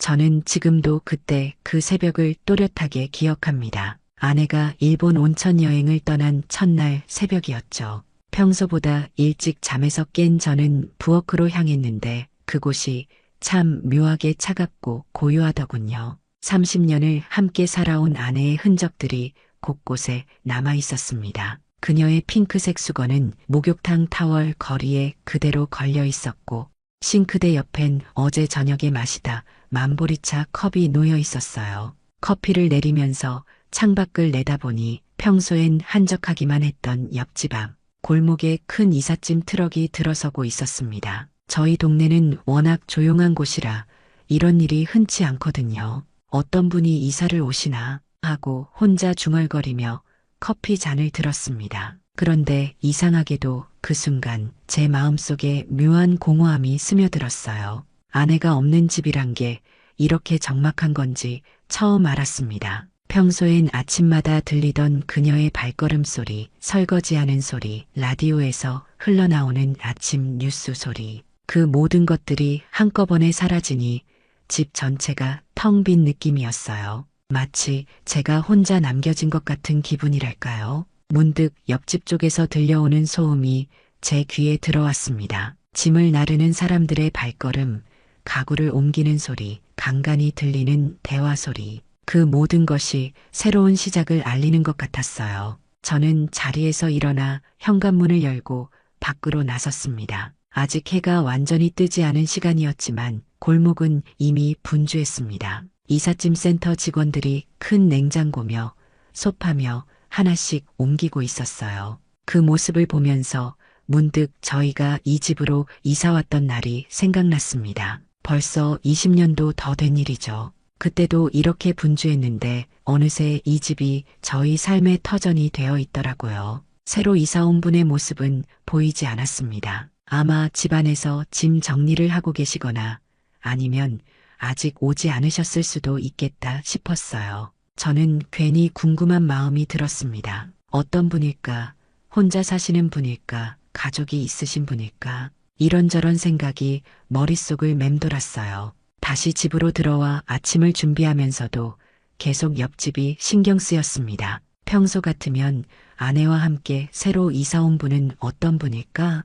저는 지금도 그때 그 새벽을 또렷하게 기억합니다. 아내가 일본 온천 여행을 떠난 첫날 새벽이었죠. 평소보다 일찍 잠에서 깬 저는 부엌으로 향했는데 그곳이 참 묘하게 차갑고 고요하더군요. 30년을 함께 살아온 아내의 흔적들이 곳곳에 남아 있었습니다. 그녀의 핑크색 수건은 목욕탕 타월 거리에 그대로 걸려 있었고 싱크대 옆엔 어제 저녁에 마시다 만보리차 컵이 놓여 있었어요. 커피를 내리면서 창밖을 내다보니 평소엔 한적하기만 했던 옆집 앞 골목에 큰 이삿짐 트럭이 들어서고 있었습니다. 저희 동네는 워낙 조용한 곳이라 이런 일이 흔치 않거든요. 어떤 분이 이사를 오시나 하고 혼자 중얼거리며 커피 잔을 들었습니다. 그런데 이상하게도 그 순간 제 마음속에 묘한 공허함이 스며들었어요. 아내가 없는 집이란 게 이렇게 적막한 건지 처음 알았습니다. 평소엔 아침마다 들리던 그녀의 발걸음 소리, 설거지하는 소리, 라디오에서 흘러나오는 아침 뉴스 소리, 그 모든 것들이 한꺼번에 사라지니 집 전체가 텅 빈 느낌이었어요. 마치 제가 혼자 남겨진 것 같은 기분이랄까요? 문득 옆집 쪽에서 들려오는 소음이 제 귀에 들어왔습니다. 짐을 나르는 사람들의 발걸음, 가구를 옮기는 소리, 간간이 들리는 대화 소리. 그 모든 것이 새로운 시작을 알리는 것 같았어요. 저는 자리에서 일어나 현관문을 열고 밖으로 나섰습니다. 아직 해가 완전히 뜨지 않은 시간이었지만 골목은 이미 분주했습니다. 이삿짐 센터 직원들이 큰 냉장고며 소파며 하나씩 옮기고 있었어요. 그 모습을 보면서 문득 저희가 이 집으로 이사 왔던 날이 생각났습니다. 벌써 20년도 더 된 일이죠. 그때도 이렇게 분주했는데 어느새 이 집이 저희 삶의 터전이 되어 있더라고요. 새로 이사 온 분의 모습은 보이지 않았습니다. 아마 집안에서 짐 정리를 하고 계시거나 아니면 아직 오지 않으셨을 수도 있겠다 싶었어요. 저는 괜히 궁금한 마음이 들었습니다. 어떤 분일까? 혼자 사시는 분일까? 가족이 있으신 분일까? 이런저런 생각이 머릿속을 맴돌았어요. 다시 집으로 들어와 아침을 준비하면서도 계속 옆집이 신경 쓰였습니다. 평소 같으면 아내와 함께 새로 이사 온 분은 어떤 분일까?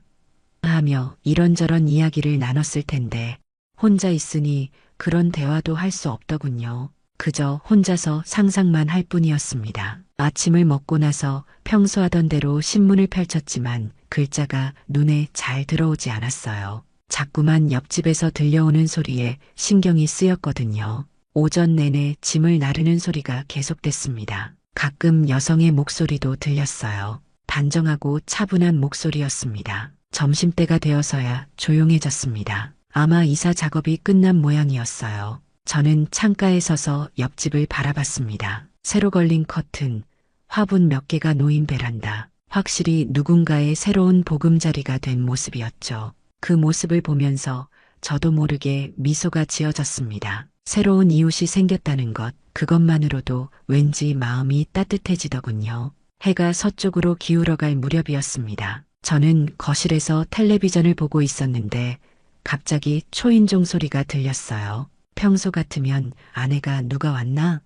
하며 이런저런 이야기를 나눴을 텐데 혼자 있으니 그런 대화도 할 수 없더군요. 그저 혼자서 상상만 할 뿐이었습니다. 아침을 먹고 나서 평소 하던 대로 신문을 펼쳤지만 글자가 눈에 잘 들어오지 않았어요. 자꾸만 옆집에서 들려오는 소리에 신경이 쓰였거든요. 오전 내내 짐을 나르는 소리가 계속됐습니다. 가끔 여성의 목소리도 들렸어요. 단정하고 차분한 목소리였습니다. 점심때가 되어서야 조용해졌습니다. 아마 이사 작업이 끝난 모양이었어요. 저는 창가에 서서 옆집을 바라봤습니다. 새로 걸린 커튼, 화분 몇 개가 놓인 베란다. 확실히 누군가의 새로운 보금자리가 된 모습이었죠. 그 모습을 보면서 저도 모르게 미소가 지어졌습니다. 새로운 이웃이 생겼다는 것, 그것만으로도 왠지 마음이 따뜻해지더군요. 해가 서쪽으로 기울어갈 무렵이었습니다. 저는 거실에서 텔레비전을 보고 있었는데 갑자기 초인종 소리가 들렸어요. 평소 같으면 아내가 누가 왔나?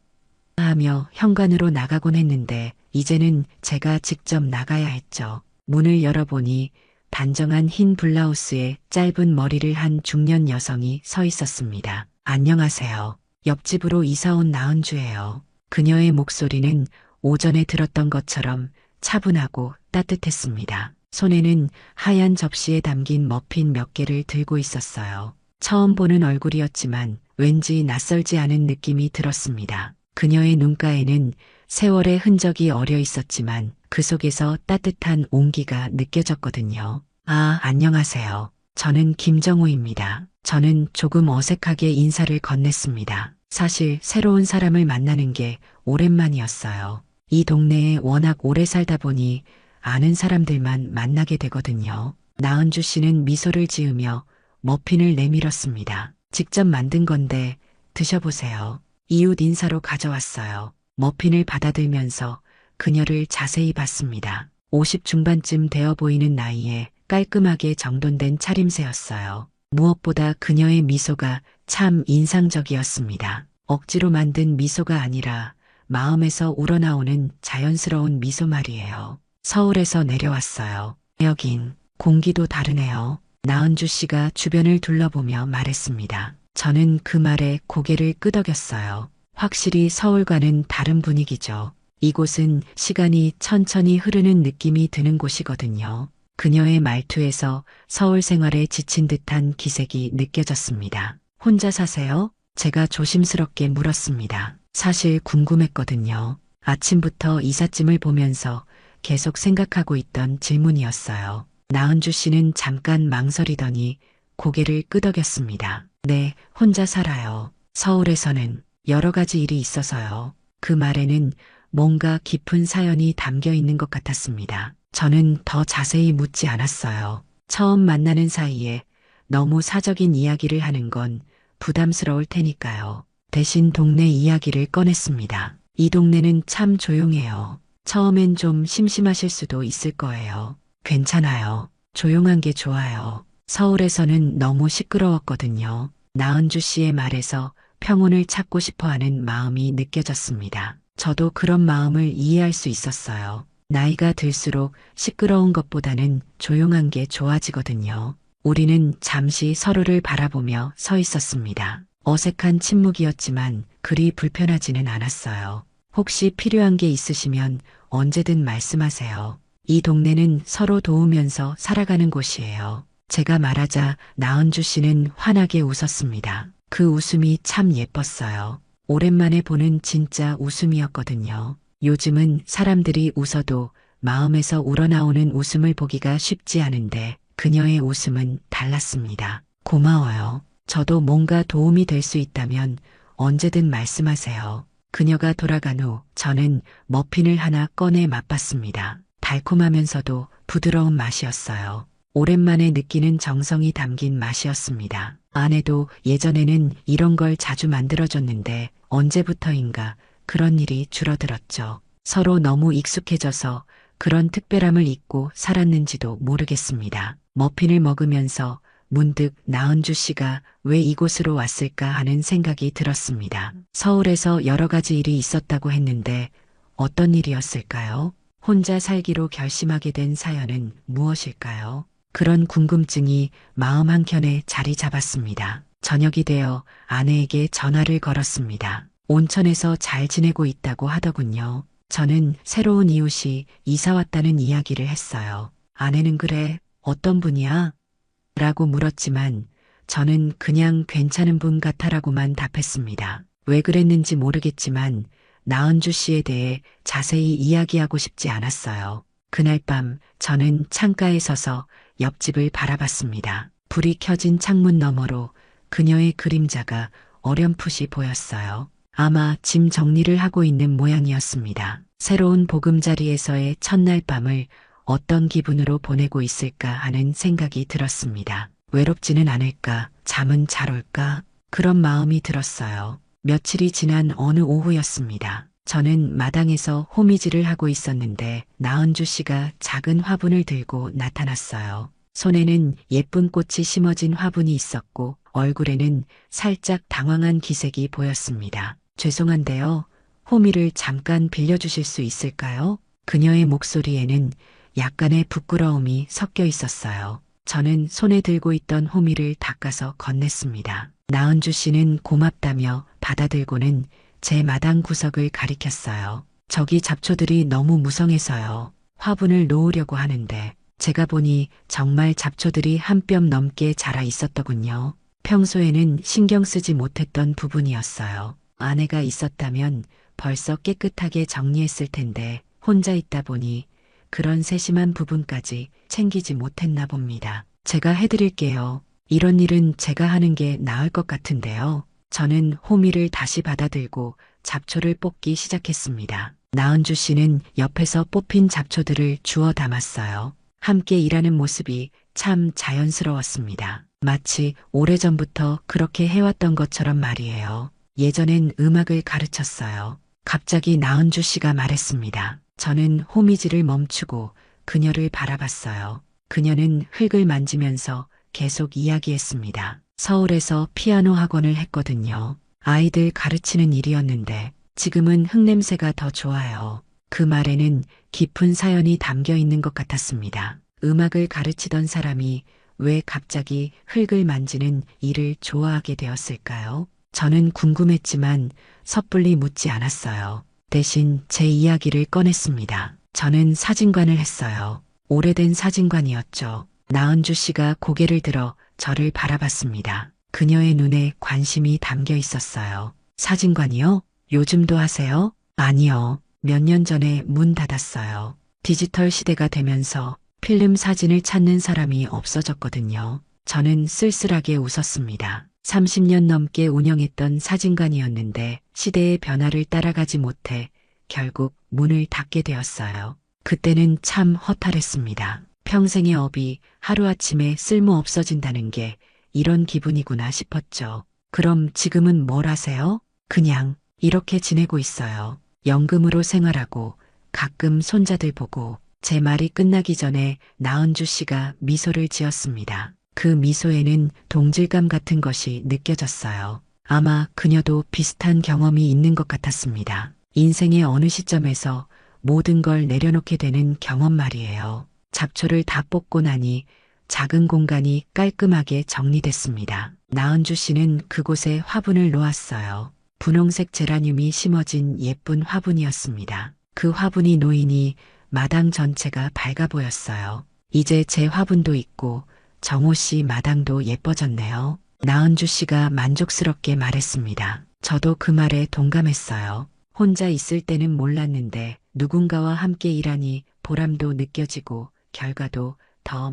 하며 현관으로 나가곤 했는데 이제는 제가 직접 나가야 했죠. 문을 열어보니 단정한 흰 블라우스에 짧은 머리를 한 중년 여성이 서 있었습니다. 안녕하세요. 옆집으로 이사 온 나은주예요. 그녀의 목소리는 오전에 들었던 것처럼 차분하고 따뜻했습니다. 손에는 하얀 접시에 담긴 머핀 몇 개를 들고 있었어요. 처음 보는 얼굴이었지만 왠지 낯설지 않은 느낌이 들었습니다. 그녀의 눈가에는 세월의 흔적이 어려 있었지만 그 속에서 따뜻한 온기가 느껴졌거든요. 아, 안녕하세요. 저는 김정우입니다. 저는 조금 어색하게 인사를 건넸습니다. 사실 새로운 사람을 만나는 게 오랜만이었어요. 이 동네에 워낙 오래 살다 보니 아는 사람들만 만나게 되거든요. 나은주 씨는 미소를 지으며 머핀을 내밀었습니다. 직접 만든 건데 드셔보세요. 이웃 인사로 가져왔어요. 머핀을 받아들면서 그녀를 자세히 봤습니다. 50 중반쯤 되어 보이는 나이에 깔끔하게 정돈된 차림새였어요. 무엇보다 그녀의 미소가 참 인상적이었습니다. 억지로 만든 미소가 아니라 마음에서 우러나오는 자연스러운 미소 말이에요. 서울에서 내려왔어요. 여긴 공기도 다르네요. 나은주 씨가 주변을 둘러보며 말했습니다. 저는 그 말에 고개를 끄덕였어요. 확실히 서울과는 다른 분위기죠. 이곳은 시간이 천천히 흐르는 느낌이 드는 곳이거든요. 그녀의 말투에서 서울 생활에 지친 듯한 기색이 느껴졌습니다. 혼자 사세요? 제가 조심스럽게 물었습니다. 사실 궁금했거든요. 아침부터 이삿짐을 보면서 계속 생각하고 있던 질문이었어요. 나은주 씨는 잠깐 망설이더니 고개를 끄덕였습니다. 네, 혼자 살아요. 서울에서는 여러 가지 일이 있어서요. 그 말에는 뭔가 깊은 사연이 담겨 있는 것 같았습니다. 저는 더 자세히 묻지 않았어요. 처음 만나는 사이에 너무 사적인 이야기를 하는 건 부담스러울 테니까요. 대신 동네 이야기를 꺼냈습니다. 이 동네는 참 조용해요. 처음엔 좀 심심하실 수도 있을 거예요. 괜찮아요. 조용한 게 좋아요. 서울에서는 너무 시끄러웠거든요. 나은주 씨의 말에서 평온을 찾고 싶어 하는 마음이 느껴졌습니다. 저도 그런 마음을 이해할 수 있었어요. 나이가 들수록 시끄러운 것보다는 조용한 게 좋아지거든요. 우리는 잠시 서로를 바라보며 서 있었습니다. 어색한 침묵이었지만 그리 불편하지는 않았어요. 혹시 필요한 게 있으시면 언제든 말씀하세요. 이 동네는 서로 도우면서 살아가는 곳이에요. 제가 말하자 나은주 씨는 환하게 웃었습니다. 그 웃음이 참 예뻤어요. 오랜만에 보는 진짜 웃음이었거든요. 요즘은 사람들이 웃어도 마음에서 우러나오는 웃음을 보기가 쉽지 않은데 그녀의 웃음은 달랐습니다. 고마워요. 저도 뭔가 도움이 될 수 있다면 언제든 말씀하세요. 그녀가 돌아간 후 저는 머핀을 하나 꺼내 맛봤습니다. 달콤하면서도 부드러운 맛이었어요. 오랜만에 느끼는 정성이 담긴 맛이었습니다. 아내도 예전에는 이런 걸 자주 만들어줬는데 언제부터인가 그런 일이 줄어들었죠. 서로 너무 익숙해져서 그런 특별함을 잊고 살았는지도 모르겠습니다. 머핀을 먹으면서 문득 나은주 씨가 왜 이곳으로 왔을까 하는 생각이 들었습니다. 서울에서 여러 가지 일이 있었다고 했는데 어떤 일이었을까요? 혼자 살기로 결심하게 된 사연은 무엇일까요? 그런 궁금증이 마음 한켠에 자리 잡았습니다. 저녁이 되어 아내에게 전화를 걸었습니다. 온천에서 잘 지내고 있다고 하더군요. 저는 새로운 이웃이 이사 왔다는 이야기를 했어요. 아내는 그래, 어떤 분이야? 라고 물었지만 저는 그냥 괜찮은 분 같아라고만 답했습니다. 왜 그랬는지 모르겠지만 나은주 씨에 대해 자세히 이야기하고 싶지 않았어요. 그날 밤 저는 창가에 서서 옆집을 바라봤습니다. 불이 켜진 창문 너머로 그녀의 그림자가 어렴풋이 보였어요. 아마 짐 정리를 하고 있는 모양이었습니다. 새로운 보금자리에서의 첫날 밤을 어떤 기분으로 보내고 있을까 하는 생각이 들었습니다. 외롭지는 않을까, 잠은 잘 올까, 그런 마음이 들었어요. 며칠이 지난 어느 오후였습니다. 저는 마당에서 호미질을 하고 있었는데 나은주 씨가 작은 화분을 들고 나타났어요. 손에는 예쁜 꽃이 심어진 화분이 있었고 얼굴에는 살짝 당황한 기색이 보였습니다. 죄송한데요. 호미를 잠깐 빌려주실 수 있을까요? 그녀의 목소리에는 약간의 부끄러움이 섞여 있었어요. 저는 손에 들고 있던 호미를 닦아서 건넸습니다. 나은주 씨는 고맙다며 받아들고는 제 마당 구석을 가리켰어요. 저기 잡초들이 너무 무성해서요. 화분을 놓으려고 하는데 제가 보니 정말 잡초들이 한 뼘 넘게 자라 있었더군요. 평소에는 신경 쓰지 못했던 부분이었어요. 아내가 있었다면 벌써 깨끗하게 정리했을 텐데 혼자 있다 보니 그런 세심한 부분까지 챙기지 못했나 봅니다. 제가 해드릴게요. 이런 일은 제가 하는 게 나을 것 같은데요. 저는 호미를 다시 받아들고 잡초를 뽑기 시작했습니다. 나은주 씨는 옆에서 뽑힌 잡초들을 주워 담았어요. 함께 일하는 모습이 참 자연스러웠습니다. 마치 오래전부터 그렇게 해왔던 것처럼 말이에요. 예전엔 음악을 가르쳤어요. 갑자기 나은주 씨가 말했습니다. 저는 호미질을 멈추고 그녀를 바라봤어요. 그녀는 흙을 만지면서 계속 이야기했습니다. 서울에서 피아노 학원을 했거든요. 아이들 가르치는 일이었는데 지금은 흙냄새가 더 좋아요. 그 말에는 깊은 사연이 담겨 있는 것 같았습니다. 음악을 가르치던 사람이 왜 갑자기 흙을 만지는 일을 좋아하게 되었을까요? 저는 궁금했지만 섣불리 묻지 않았어요. 대신 제 이야기를 꺼냈습니다. 저는 사진관을 했어요. 오래된 사진관이었죠. 나은주 씨가 고개를 들어 저를 바라봤습니다. 그녀의 눈에 관심이 담겨 있었어요. 사진관이요? 요즘도 하세요? 아니요. 몇 년 전에 문 닫았어요. 디지털 시대가 되면서 필름 사진을 찾는 사람이 없어졌거든요. 저는 쓸쓸하게 웃었습니다. 30년 넘게 운영했던 사진관이었는데 시대의 변화를 따라가지 못해 결국 문을 닫게 되었어요. 그때는 참 허탈했습니다. 평생의 업이 하루아침에 쓸모 없어진다는 게 이런 기분이구나 싶었죠. 그럼 지금은 뭘 하세요? 그냥 이렇게 지내고 있어요. 연금으로 생활하고 가끔 손자들 보고. 제 말이 끝나기 전에 나은주 씨가 미소를 지었습니다. 그 미소에는 동질감 같은 것이 느껴졌어요. 아마 그녀도 비슷한 경험이 있는 것 같았습니다. 인생의 어느 시점에서 모든 걸 내려놓게 되는 경험 말이에요. 잡초를 다 뽑고 나니 작은 공간이 깔끔하게 정리됐습니다. 나은주 씨는 그곳에 화분을 놓았어요. 분홍색 제라늄이 심어진 예쁜 화분이었습니다. 그 화분이 놓이니 마당 전체가 밝아 보였어요. 이제 제 화분도 있고 정호 씨 마당도 예뻐졌네요. 나은주 씨가 만족스럽게 말했습니다. 저도 그 말에 동감했어요. 혼자 있을 때는 몰랐는데 누군가와 함께 일하니 보람도 느껴지고 결과도 더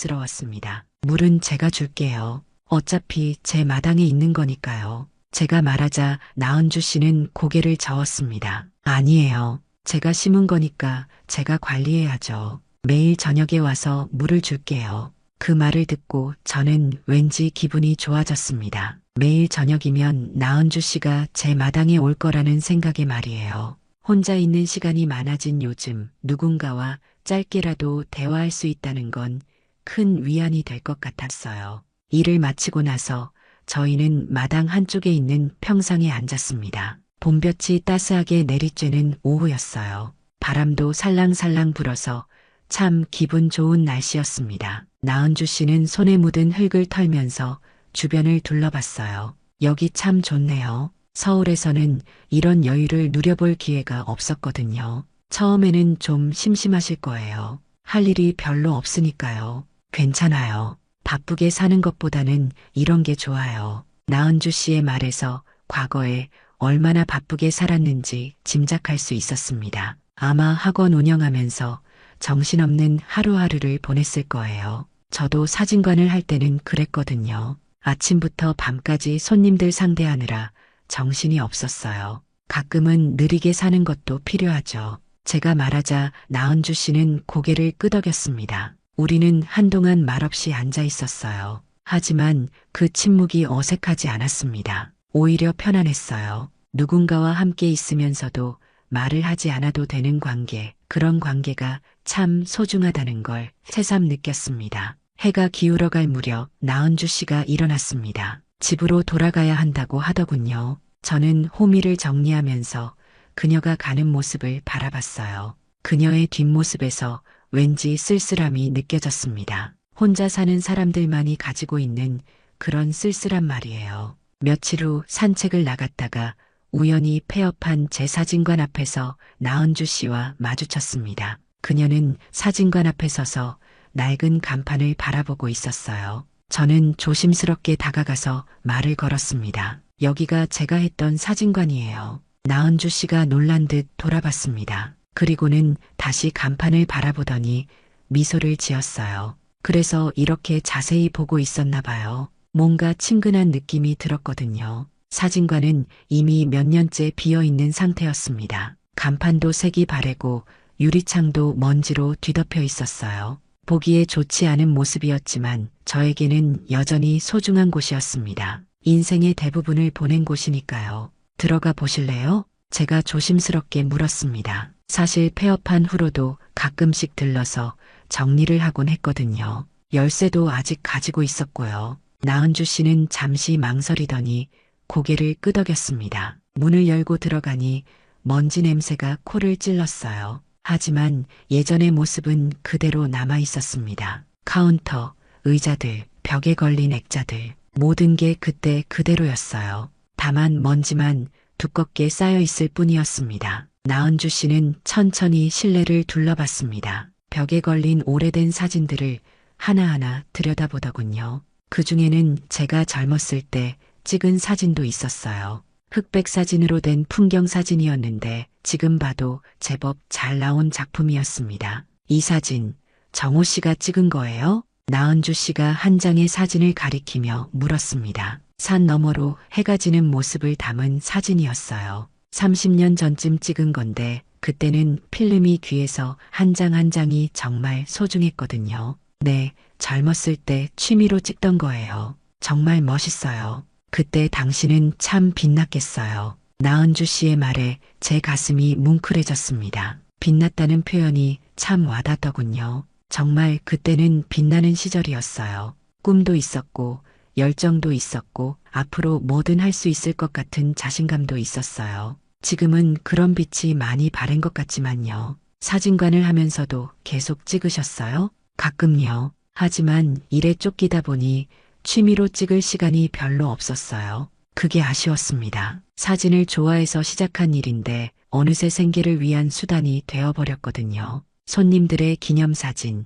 만족스러웠습니다. 물은 제가 줄게요. 어차피 제 마당에 있는 거니까요. 제가 말하자 나은주 씨는 고개를 저었습니다. 아니에요. 제가 심은 거니까 제가 관리해야죠. 매일 저녁에 와서 물을 줄게요. 그 말을 듣고 저는 왠지 기분이 좋아졌습니다. 매일 저녁이면 나은주 씨가 제 마당에 올 거라는 생각에 말이에요. 혼자 있는 시간이 많아진 요즘 누군가와 짧게라도 대화할 수 있다는 건 큰 위안이 될 것 같았어요. 일을 마치고 나서 저희는 마당 한쪽에 있는 평상에 앉았습니다. 봄볕이 따스하게 내리쬐는 오후였어요. 바람도 살랑살랑 불어서 참 기분 좋은 날씨였습니다. 나은주 씨는 손에 묻은 흙을 털면서 주변을 둘러봤어요. 여기 참 좋네요. 서울에서는 이런 여유를 누려볼 기회가 없었거든요. 처음에는 좀 심심하실 거예요. 할 일이 별로 없으니까요. 괜찮아요. 바쁘게 사는 것보다는 이런 게 좋아요. 나은주 씨의 말에서 과거에 얼마나 바쁘게 살았는지 짐작할 수 있었습니다. 아마 학원 운영하면서 정신없는 하루하루를 보냈을 거예요. 저도 사진관을 할 때는 그랬거든요. 아침부터 밤까지 손님들 상대하느라 정신이 없었어요. 가끔은 느리게 사는 것도 필요하죠. 제가 말하자 나은주 씨는 고개를 끄덕였습니다. 우리는 한동안 말없이 앉아 있었어요. 하지만 그 침묵이 어색하지 않았습니다. 오히려 편안했어요. 누군가와 함께 있으면서도 말을 하지 않아도 되는 관계, 그런 관계가 참 소중하다는 걸 새삼 느꼈습니다. 해가 기울어갈 무렵 나은주 씨가 일어났습니다. 집으로 돌아가야 한다고 하더군요. 저는 호미를 정리하면서 그녀가 가는 모습을 바라봤어요. 그녀의 뒷모습에서 왠지 쓸쓸함이 느껴졌습니다. 혼자 사는 사람들만이 가지고 있는 그런 쓸쓸한 말이에요. 며칠 후 산책을 나갔다가 우연히 폐업한 제 사진관 앞에서 나은주 씨와 마주쳤습니다. 그녀는 사진관 앞에 서서 낡은 간판을 바라보고 있었어요. 저는 조심스럽게 다가가서 말을 걸었습니다. 여기가 제가 했던 사진관이에요. 나은주 씨가 놀란 듯 돌아봤습니다. 그리고는 다시 간판을 바라보더니 미소를 지었어요. 그래서 이렇게 자세히 보고 있었나 봐요. 뭔가 친근한 느낌이 들었거든요. 사진관은 이미 몇 년째 비어있는 상태였습니다. 간판도 색이 바래고 유리창도 먼지로 뒤덮여 있었어요. 보기에 좋지 않은 모습이었지만 저에게는 여전히 소중한 곳이었습니다. 인생의 대부분을 보낸 곳이니까요. 들어가 보실래요? 제가 조심스럽게 물었습니다. 사실 폐업한 후로도 가끔씩 들러서 정리를 하곤 했거든요. 열쇠도 아직 가지고 있었고요. 나은주 씨는 잠시 망설이더니 고개를 끄덕였습니다. 문을 열고 들어가니 먼지 냄새가 코를 찔렀어요. 하지만 예전의 모습은 그대로 남아 있었습니다. 카운터, 의자들, 벽에 걸린 액자들, 모든 게 그때 그대로였어요. 다만 먼지만 두껍게 쌓여 있을 뿐이었습니다. 나은주 씨는 천천히 실내를 둘러봤습니다. 벽에 걸린 오래된 사진들을 하나하나 들여다보더군요. 그 중에는 제가 젊었을 때 찍은 사진도 있었어요. 흑백 사진으로 된 풍경 사진이었는데 지금 봐도 제법 잘 나온 작품이었습니다. 이 사진, 정호 씨가 찍은 거예요? 나은주 씨가 한 장의 사진을 가리키며 물었습니다. 산 너머로 해가 지는 모습을 담은 사진이었어요. 30년 전쯤 찍은 건데 그때는 필름이 귀해서 한 장 한 장이 정말 소중했거든요. 네, 젊었을 때 취미로 찍던 거예요. 정말 멋있어요. 그때 당신은 참 빛났겠어요. 나은주 씨의 말에 제 가슴이 뭉클해졌습니다. 빛났다는 표현이 참 와닿더군요. 정말 그때는 빛나는 시절이었어요. 꿈도 있었고 열정도 있었고 앞으로 뭐든 할 수 있을 것 같은 자신감도 있었어요. 지금은 그런 빛이 많이 바랜 것 같지만요. 사진관을 하면서도 계속 찍으셨어요? 가끔요. 하지만 일에 쫓기다 보니 취미로 찍을 시간이 별로 없었어요. 그게 아쉬웠습니다. 사진을 좋아해서 시작한 일인데 어느새 생계를 위한 수단이 되어버렸거든요. 손님들의 기념사진,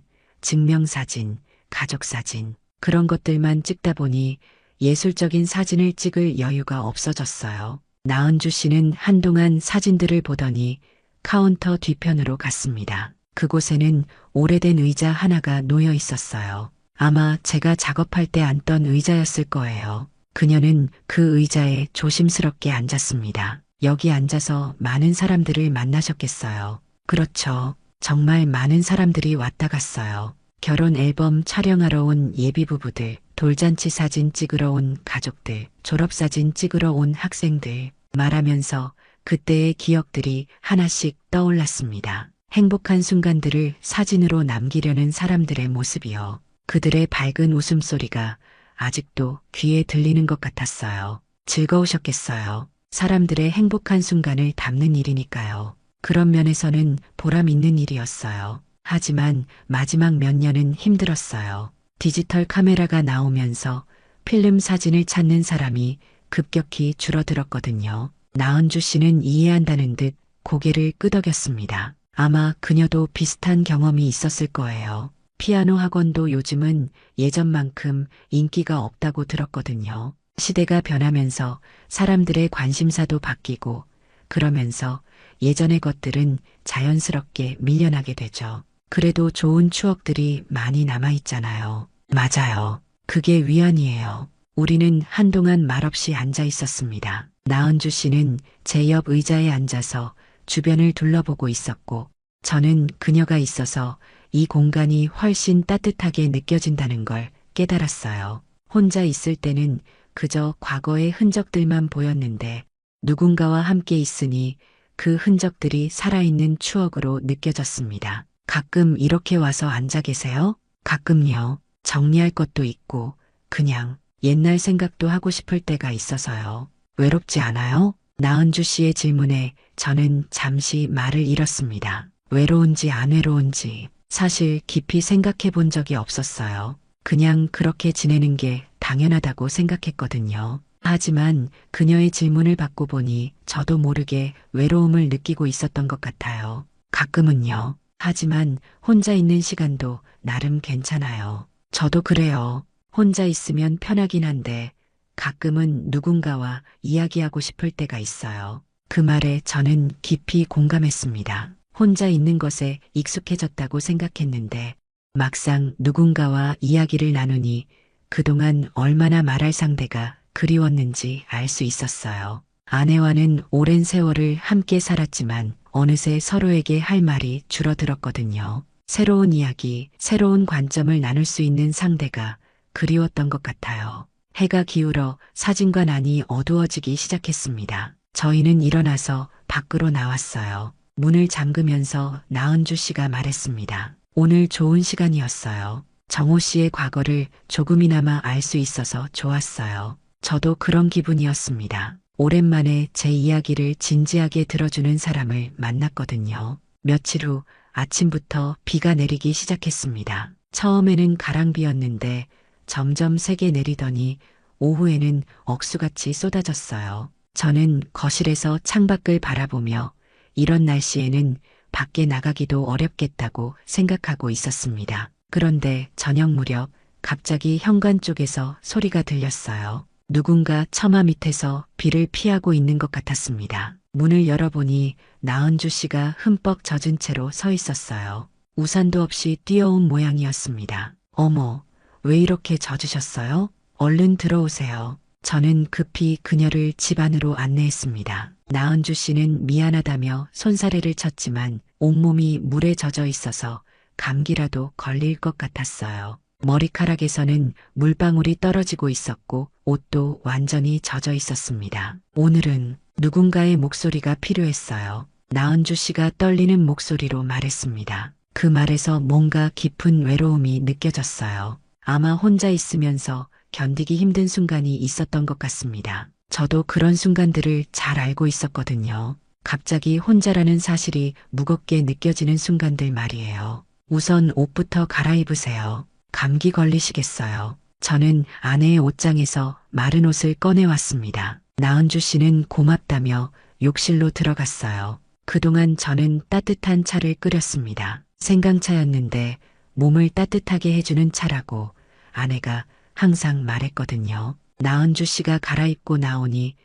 증명사진, 가족사진, 그런 것들만 찍다 보니 예술적인 사진을 찍을 여유가 없어졌어요. 나은주 씨는 한동안 사진들을 보더니 카운터 뒤편으로 갔습니다. 그곳에는 오래된 의자 하나가 놓여 있었어요. 아마 제가 작업할 때 앉던 의자였을 거예요. 그녀는 그 의자에 조심스럽게 앉았습니다. 여기 앉아서 많은 사람들을 만나셨겠어요. 그렇죠. 정말 많은 사람들이 왔다 갔어요. 결혼 앨범 촬영하러 온 예비부부들, 돌잔치 사진 찍으러 온 가족들, 졸업사진 찍으러 온 학생들, 말하면서 그때의 기억들이 하나씩 떠올랐습니다. 행복한 순간들을 사진으로 남기려는 사람들의 모습이요. 그들의 밝은 웃음소리가 아직도 귀에 들리는 것 같았어요. 즐거우셨겠어요. 사람들의 행복한 순간을 담는 일이니까요. 그런 면에서는 보람 있는 일이었어요. 하지만 마지막 몇 년은 힘들었어요. 디지털 카메라가 나오면서 필름 사진을 찾는 사람이 급격히 줄어들었거든요. 나은주 씨는 이해한다는 듯 고개를 끄덕였습니다. 아마 그녀도 비슷한 경험이 있었을 거예요. 피아노 학원도 요즘은 예전만큼 인기가 없다고 들었거든요. 시대가 변하면서 사람들의 관심사도 바뀌고 그러면서 예전의 것들은 자연스럽게 밀려나게 되죠. 그래도 좋은 추억들이 많이 남아있잖아요. 맞아요. 그게 위안이에요. 우리는 한동안 말없이 앉아 있었습니다. 나은주 씨는 제 옆 의자에 앉아서 주변을 둘러보고 있었고 저는 그녀가 있어서 이 공간이 훨씬 따뜻하게 느껴진다는 걸 깨달았어요. 혼자 있을 때는 그저 과거의 흔적들만 보였는데 누군가와 함께 있으니 그 흔적들이 살아있는 추억으로 느껴졌습니다. 가끔 이렇게 와서 앉아 계세요? 가끔요. 정리할 것도 있고 그냥 옛날 생각도 하고 싶을 때가 있어서요. 외롭지 않아요? 나은주 씨의 질문에 저는 잠시 말을 잃었습니다. 외로운지 안 외로운지 사실 깊이 생각해 본 적이 없었어요. 그냥 그렇게 지내는 게 당연하다고 생각했거든요. 하지만 그녀의 질문을 받고 보니 저도 모르게 외로움을 느끼고 있었던 것 같아요. 가끔은요. 하지만 혼자 있는 시간도 나름 괜찮아요. 저도 그래요. 혼자 있으면 편하긴 한데 가끔은 누군가와 이야기하고 싶을 때가 있어요. 그 말에 저는 깊이 공감했습니다. 혼자 있는 것에 익숙해졌다고 생각했는데 막상 누군가와 이야기를 나누니 그동안 얼마나 말할 상대가 그리웠는지 알 수 있었어요. 아내와는 오랜 세월을 함께 살았지만 어느새 서로에게 할 말이 줄어들었거든요. 새로운 이야기, 새로운 관점을 나눌 수 있는 상대가 그리웠던 것 같아요. 해가 기울어 사진관 안이 어두워지기 시작했습니다. 저희는 일어나서 밖으로 나왔어요. 문을 잠그면서 나은주 씨가 말했습니다. 오늘 좋은 시간이었어요. 정호 씨의 과거를 조금이나마 알 수 있어서 좋았어요. 저도 그런 기분이었습니다. 오랜만에 제 이야기를 진지하게 들어주는 사람을 만났거든요. 며칠 후 아침부터 비가 내리기 시작했습니다. 처음에는 가랑비였는데 점점 세게 내리더니 오후에는 억수같이 쏟아졌어요. 저는 거실에서 창밖을 바라보며 이런 날씨에는 밖에 나가기도 어렵겠다고 생각하고 있었습니다. 그런데 저녁 무렵 갑자기 현관 쪽에서 소리가 들렸어요. 누군가 처마 밑에서 비를 피하고 있는 것 같았습니다. 문을 열어보니 나은주 씨가 흠뻑 젖은 채로 서 있었어요. 우산도 없이 뛰어온 모양이었습니다. 어머, 왜 이렇게 젖으셨어요? 얼른 들어오세요. 저는 급히 그녀를 집 안으로 안내했습니다. 나은주 씨는 미안하다며 손사래를 쳤지만 온몸이 물에 젖어 있어서 감기라도 걸릴 것 같았어요. 머리카락에서는 물방울이 떨어지고 있었고 옷도 완전히 젖어 있었습니다. 오늘은 누군가의 목소리가 필요했어요. 나은주 씨가 떨리는 목소리로 말했습니다. 그 말에서 뭔가 깊은 외로움이 느껴졌어요. 아마 혼자 있으면서 견디기 힘든 순간이 있었던 것 같습니다. 저도 그런 순간들을 잘 알고 있었거든요. 갑자기 혼자라는 사실이 무겁게 느껴지는 순간들 말이에요. 우선 옷부터 갈아입으세요. 감기 걸리시겠어요. 저는 아내의 옷장에서 마른 옷을 꺼내왔습니다. 나은주 씨는 고맙다며 욕실로 들어갔어요. 그동안 저는 따뜻한 차를 끓였습니다. 생강차였는데 몸을 따뜻하게 해주는 차라고 아내가 항상 말했거든요. 나은주 씨가 갈아입고 나오니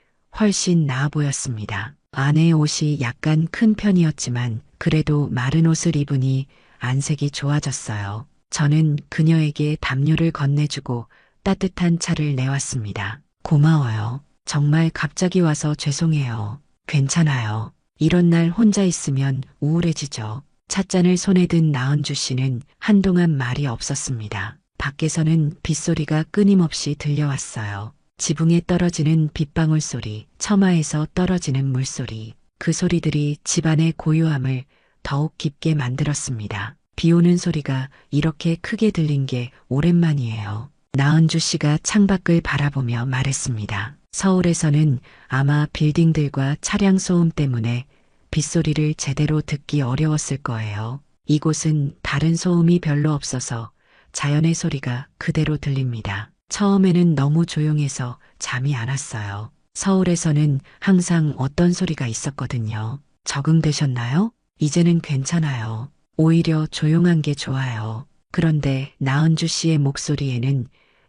훨씬 나아 보였습니다. 아내의 옷이 약간 큰 편이었지만 그래도 마른 옷을 입으니 안색이 좋아졌어요. 저는 그녀에게 담요를 건네주고 따뜻한 차를 내왔습니다. 고마워요. 정말 갑자기 와서 죄송해요. 괜찮아요. 이런 날 혼자 있으면 우울해지죠. 찻잔을 손에 든 나은주 씨는 한동안 말이 없었습니다. 밖에서는 빗소리가 끊임없이 들려왔어요. 지붕에 떨어지는 빗방울 소리, 처마에서 떨어지는 물소리, 그 소리들이 집안의 고요함을 더욱 깊게 만들었습니다. 비 오는 소리가 이렇게 크게 들린 게 오랜만이에요. 나은주 씨가 창밖을 바라보며 말했습니다. 서울에서는 아마 빌딩들과 차량 소음 때문에 빗소리를 제대로 듣기 어려웠을 거예요. 이곳은 다른 소음이 별로 없어서 자연의 소리가 그대로 들립니다. 처음에는 너무 조용해서 잠이 안 왔어요. 서울에서는 항상 어떤 소리가 있었거든요. 적응되셨나요? 이제는 괜찮아요. 오히려 조용한 게 좋아요. 그런데 나은주 씨의 목소리에는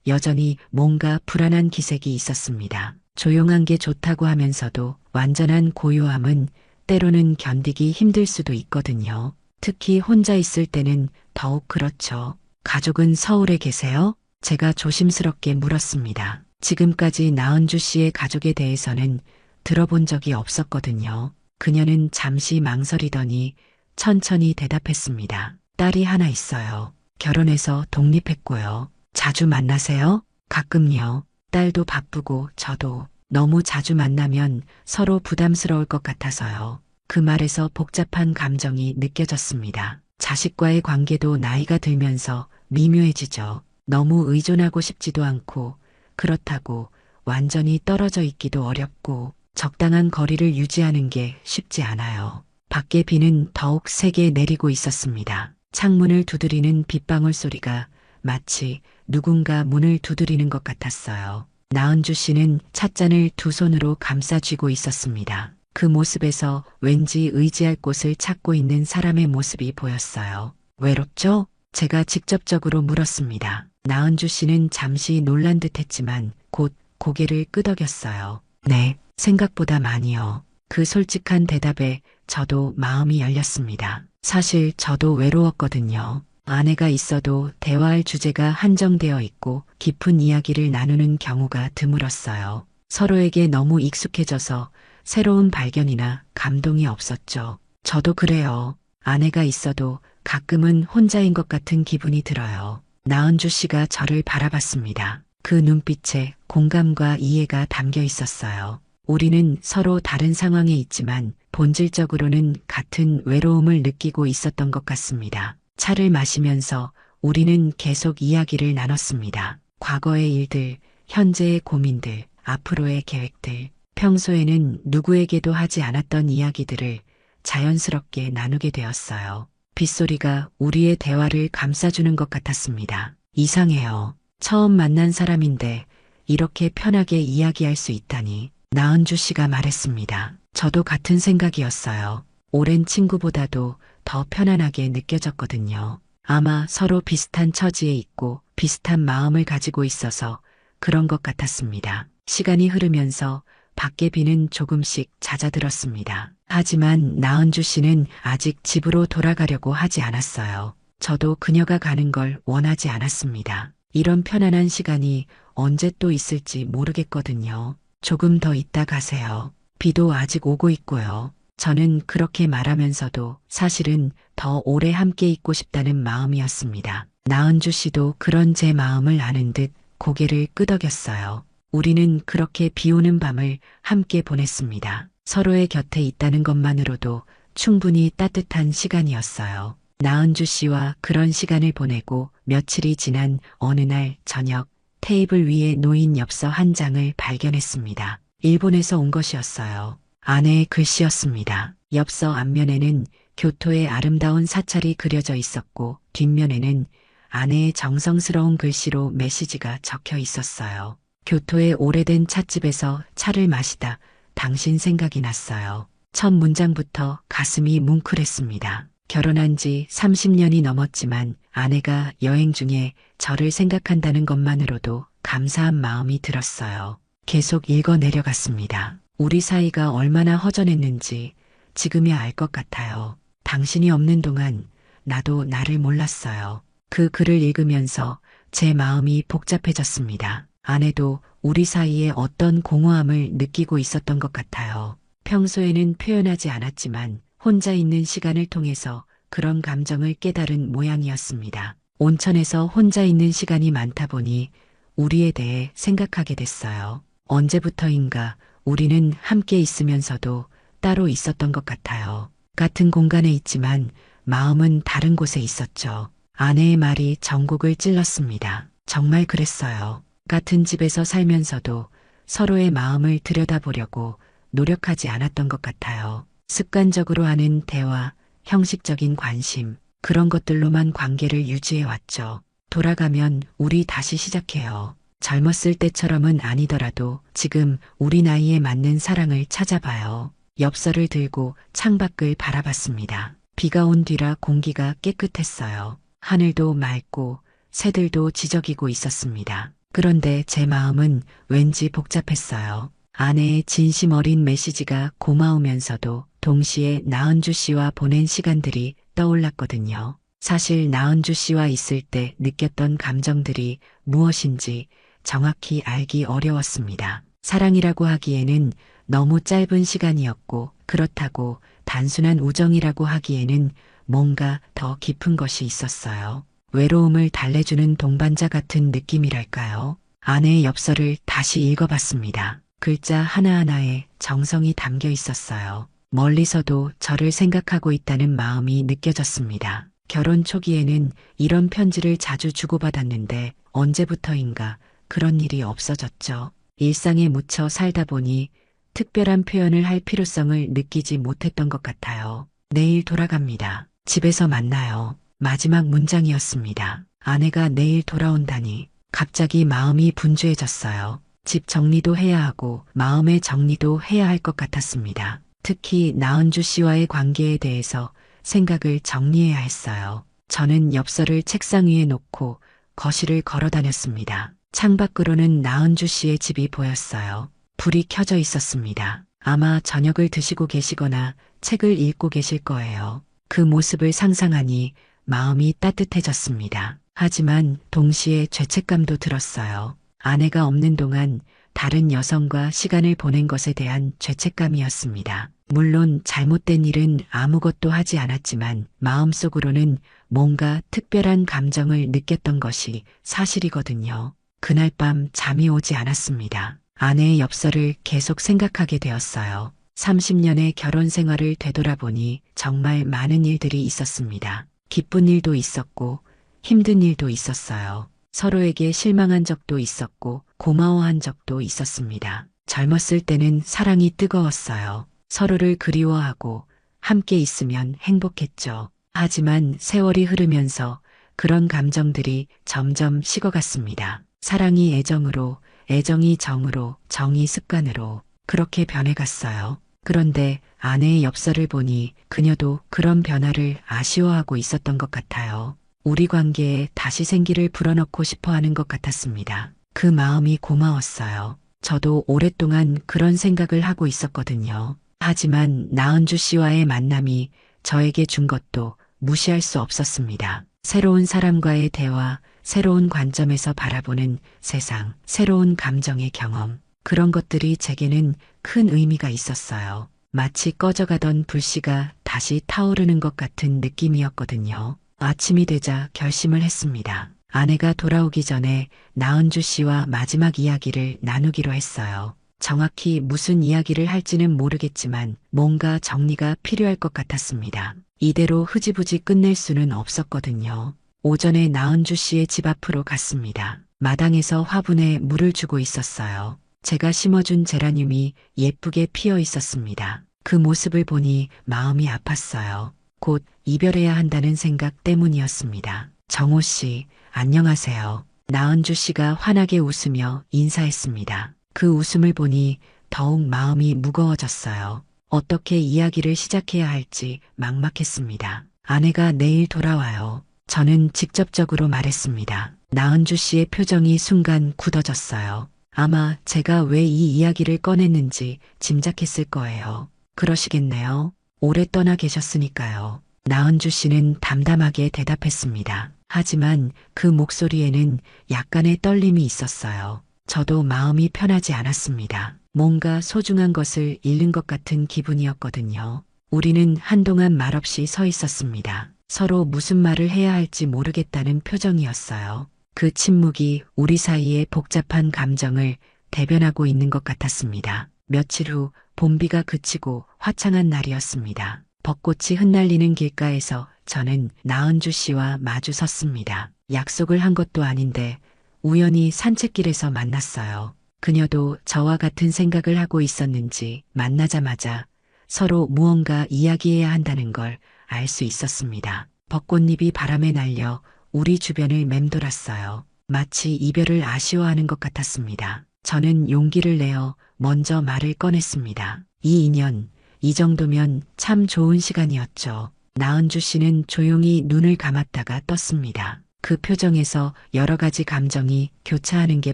여전히 뭔가 불안한 기색이 있었습니다. 조용한 게 좋다고 하면서도 완전한 고요함은 때로는 견디기 힘들 수도 있거든요. 특히 혼자 있을 때는 더욱 그렇죠. 가족은 서울에 계세요? 제가 조심스럽게 물었습니다. 지금까지 나은주 씨의 가족에 대해서는 들어본 적이 없었거든요. 그녀는 잠시 망설이더니 천천히 대답했습니다. 딸이 하나 있어요. 결혼해서 독립했고요. 자주 만나세요? 가끔요. 딸도 바쁘고 저도 너무 자주 만나면 서로 부담스러울 것 같아서요. 그 말에서 복잡한 감정이 느껴졌습니다. 자식과의 관계도 나이가 들면서 미묘해지죠. 너무 의존하고 싶지도 않고 그렇다고 완전히 떨어져 있기도 어렵고 적당한 거리를 유지하는 게 쉽지 않아요. 밖에 비는 더욱 세게 내리고 있었습니다. 창문을 두드리는 빗방울 소리가 마치 누군가 문을 두드리는 것 같았어요. 나은주 씨는 찻잔을 두 손으로 감싸 쥐고 있었습니다. 그 모습에서 왠지 의지할 곳을 찾고 있는 사람의 모습이 보였어요. 외롭죠? 제가 직접적으로 물었습니다. 나은주 씨는 잠시 놀란 듯 했지만 곧 고개를 끄덕였어요. 네, 생각보다 많이요. 그 솔직한 대답에 저도 마음이 열렸습니다. 사실 저도 외로웠거든요. 아내가 있어도 대화할 주제가 한정되어 있고 깊은 이야기를 나누는 경우가 드물었어요. 서로에게 너무 익숙해져서 새로운 발견이나 감동이 없었죠. 저도 그래요. 아내가 있어도 가끔은 혼자인 것 같은 기분이 들어요. 나은주 씨가 저를 바라봤습니다. 그 눈빛에 공감과 이해가 담겨 있었어요. 우리는 서로 다른 상황에 있지만 본질적으로는 같은 외로움을 느끼고 있었던 것 같습니다. 차를 마시면서 우리는 계속 이야기를 나눴습니다. 과거의 일들, 현재의 고민들, 앞으로의 계획들, 평소에는 누구에게도 하지 않았던 이야기들을 자연스럽게 나누게 되었어요. 빗소리가 우리의 대화를 감싸주는 것 같았습니다. 이상해요. 처음 만난 사람인데 이렇게 편하게 이야기할 수 있다니. 나은주 씨가 말했습니다. 저도 같은 생각이었어요. 오랜 친구보다도 더 편안하게 느껴졌거든요. 아마 서로 비슷한 처지에 있고 비슷한 마음을 가지고 있어서 그런 것 같았습니다. 시간이 흐르면서 밖에 비는 조금씩 잦아들었습니다. 하지만 나은주 씨는 아직 집으로 돌아가려고 하지 않았어요. 저도 그녀가 가는 걸 원하지 않았습니다. 이런 편안한 시간이 언제 또 있을지 모르겠거든요. 조금 더 있다 가세요. 비도 아직 오고 있고요. 저는 그렇게 말하면서도 사실은 더 오래 함께 있고 싶다는 마음이었습니다. 나은주 씨도 그런 제 마음을 아는 듯 고개를 끄덕였어요. 우리는 그렇게 비 오는 밤을 함께 보냈습니다. 서로의 곁에 있다는 것만으로도 충분히 따뜻한 시간이었어요. 나은주 씨와 그런 시간을 보내고 며칠이 지난 어느 날 저녁 테이블 위에 놓인 엽서 한 장을 발견했습니다. 일본에서 온 것이었어요. 아내의 글씨였습니다. 엽서 앞면에는 교토의 아름다운 사찰이 그려져 있었고 뒷면에는 아내의 정성스러운 글씨로 메시지가 적혀 있었어요. 교토의 오래된 찻집에서 차를 마시다 당신 생각이 났어요. 첫 문장부터 가슴이 뭉클했습니다. 결혼한 지 30년이 넘었지만 아내가 여행 중에 저를 생각한다는 것만으로도 감사한 마음이 들었어요. 계속 읽어 내려갔습니다. 우리 사이가 얼마나 허전했는지 지금이야 알 것 같아요. 당신이 없는 동안 나도 나를 몰랐어요. 그 글을 읽으면서 제 마음이 복잡해졌습니다. 아내도 우리 사이에 어떤 공허함을 느끼고 있었던 것 같아요. 평소에는 표현하지 않았지만 혼자 있는 시간을 통해서 그런 감정을 깨달은 모양이었습니다. 온천에서 혼자 있는 시간이 많다 보니 우리에 대해 생각하게 됐어요. 언제부터인가 우리는 함께 있으면서도 따로 있었던 것 같아요. 같은 공간에 있지만 마음은 다른 곳에 있었죠. 아내의 말이 전곡을 찔렀습니다. 정말 그랬어요. 같은 집에서 살면서도 서로의 마음을 들여다보려고 노력하지 않았던 것 같아요. 습관적으로 하는 대화, 형식적인 관심, 그런 것들로만 관계를 유지해왔죠. 돌아가면 우리 다시 시작해요. 젊었을 때처럼은 아니더라도 지금 우리 나이에 맞는 사랑을 찾아봐요. 엽서를 들고 창밖을 바라봤습니다. 비가 온 뒤라 공기가 깨끗했어요. 하늘도 맑고 새들도 지저귀고 있었습니다. 그런데 제 마음은 왠지 복잡했어요. 아내의 진심 어린 메시지가 고마우면서도 동시에 나은주 씨와 보낸 시간들이 떠올랐거든요. 사실 나은주 씨와 있을 때 느꼈던 감정들이 무엇인지 정확히 알기 어려웠습니다. 사랑이라고 하기에는 너무 짧은 시간이었고 그렇다고 단순한 우정이라고 하기에는 뭔가 더 깊은 것이 있었어요. 외로움을 달래주는 동반자 같은 느낌이랄까요? 아내의 엽서를 다시 읽어봤습니다. 글자 하나하나에 정성이 담겨 있었어요. 멀리서도 저를 생각하고 있다는 마음이 느껴졌습니다. 결혼 초기에는 이런 편지를 자주 주고받았는데 언제부터인가 그런 일이 없어졌죠. 일상에 묻혀 살다 보니 특별한 표현을 할 필요성을 느끼지 못했던 것 같아요. 내일 돌아갑니다. 집에서 만나요. 마지막 문장이었습니다. 아내가 내일 돌아온다니 갑자기 마음이 분주해졌어요. 집 정리도 해야 하고 마음의 정리도 해야 할 것 같았습니다. 특히 나은주 씨와의 관계에 대해서 생각을 정리해야 했어요. 저는 엽서를 책상 위에 놓고 거실을 걸어 다녔습니다. 창밖으로는 나은주 씨의 집이 보였어요. 불이 켜져 있었습니다. 아마 저녁을 드시고 계시거나 책을 읽고 계실 거예요. 그 모습을 상상하니 마음이 따뜻해졌습니다. 하지만 동시에 죄책감도 들었어요. 아내가 없는 동안 다른 여성과 시간을 보낸 것에 대한 죄책감이었습니다. 물론 잘못된 일은 아무것도 하지 않았지만 마음속으로는 뭔가 특별한 감정을 느꼈던 것이 사실이거든요. 그날 밤 잠이 오지 않았습니다. 아내의 엽서를 계속 생각하게 되었어요. 30년의 결혼 생활을 되돌아보니 정말 많은 일들이 있었습니다. 기쁜 일도 있었고 힘든 일도 있었어요. 서로에게 실망한 적도 있었고 고마워한 적도 있었습니다. 젊었을 때는 사랑이 뜨거웠어요. 서로를 그리워하고 함께 있으면 행복했죠. 하지만 세월이 흐르면서 그런 감정들이 점점 식어갔습니다. 사랑이 애정으로, 애정이 정으로, 정이 습관으로 그렇게 변해갔어요. 그런데 아내의 엽서를 보니 그녀도 그런 변화를 아쉬워하고 있었던 것 같아요. 우리 관계에 다시 생기를 불어넣고 싶어 하는 것 같았습니다. 그 마음이 고마웠어요. 저도 오랫동안 그런 생각을 하고 있었거든요. 하지만 나은주 씨와의 만남이 저에게 준 것도 무시할 수 없었습니다. 새로운 사람과의 대화, 새로운 관점에서 바라보는 세상, 새로운 감정의 경험. 그런 것들이 제게는 큰 의미가 있었어요. 마치 꺼져가던 불씨가 다시 타오르는 것 같은 느낌이었거든요. 아침이 되자 결심을 했습니다. 아내가 돌아오기 전에 나은주 씨와 마지막 이야기를 나누기로 했어요. 정확히 무슨 이야기를 할지는 모르겠지만 뭔가 정리가 필요할 것 같았습니다. 이대로 흐지부지 끝낼 수는 없었거든요. 오전에 나은주 씨의 집 앞으로 갔습니다. 마당에서 화분에 물을 주고 있었어요. 제가 심어준 제라늄이 예쁘게 피어 있었습니다. 그 모습을 보니 마음이 아팠어요. 곧 이별해야 한다는 생각 때문이었습니다. 정호 씨, 안녕하세요. 나은주 씨가 환하게 웃으며 인사했습니다. 그 웃음을 보니 더욱 마음이 무거워졌어요. 어떻게 이야기를 시작해야 할지 막막했습니다. 아내가 내일 돌아와요. 저는 직접적으로 말했습니다. 나은주 씨의 표정이 순간 굳어졌어요. 아마 제가 왜 이 이야기를 꺼냈는지 짐작했을 거예요. 그러시겠네요. 오래 떠나 계셨으니까요. 나은주 씨는 담담하게 대답했습니다. 하지만 그 목소리에는 약간의 떨림이 있었어요. 저도 마음이 편하지 않았습니다. 뭔가 소중한 것을 잃는 것 같은 기분이었거든요. 우리는 한동안 말없이 서 있었습니다. 서로 무슨 말을 해야 할지 모르겠다는 표정이었어요. 그 침묵이 우리 사이의 복잡한 감정을 대변하고 있는 것 같았습니다. 며칠 후 봄비가 그치고 화창한 날이었습니다. 벚꽃이 흩날리는 길가에서 저는 나은주 씨와 마주 섰습니다. 약속을 한 것도 아닌데 우연히 산책길에서 만났어요. 그녀도 저와 같은 생각을 하고 있었는지 만나자마자 서로 무언가 이야기해야 한다는 걸 알 수 있었습니다. 벚꽃잎이 바람에 날려 우리 주변을 맴돌았어요. 마치 이별을 아쉬워하는 것 같았습니다. 저는 용기를 내어 먼저 말을 꺼냈습니다. 이 인연, 이 정도면 참 좋은 시간이었죠. 나은주 씨는 조용히 눈을 감았다가 떴습니다. 그 표정에서 여러 가지 감정이 교차하는 게